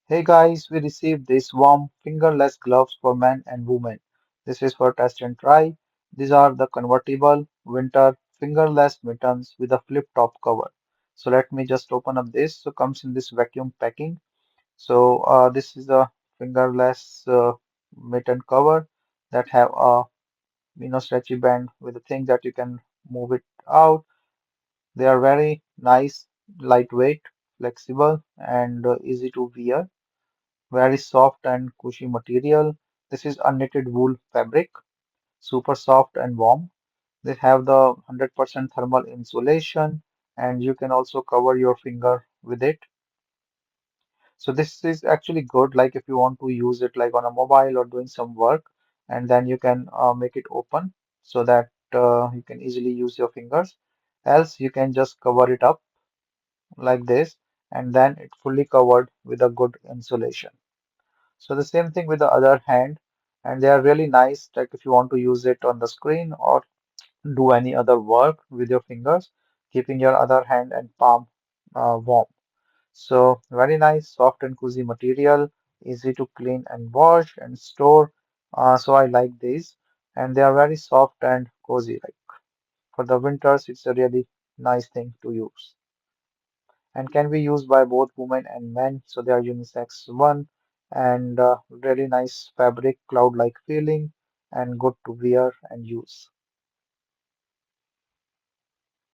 Hey guys, we received these warm fingerless gloves for men and women. This is for test and try. These are the convertible winter fingerless mittens with a flip top cover. So let me just open up this. So comes in this vacuum packing. So this is a fingerless mitten cover that have a stretchy band with a thing that you can move it out. They are very nice, lightweight, flexible, and easy to wear. Very soft and cushy material. This is unknitted wool fabric, super soft and warm. They have the 100% thermal insulation, and you can also cover your finger with it. So this is actually good, like if you want to use it like on a mobile or doing some work, and then you can make it open so that you can easily use your fingers. Else you can just cover it up like this, and then it fully covered with a good insulation. So the same thing with the other hand, and they are really nice, like if you want to use it on the screen or do any other work with your fingers, keeping your other hand and palm warm. So very nice, soft and cozy material, easy to clean and wash and store. So I like these, and they are very soft and cozy. Like for the winters, it's a really nice thing to use and can be used by both women and men. So they are unisex one and really nice fabric, cloud-like feeling, and good to wear and use.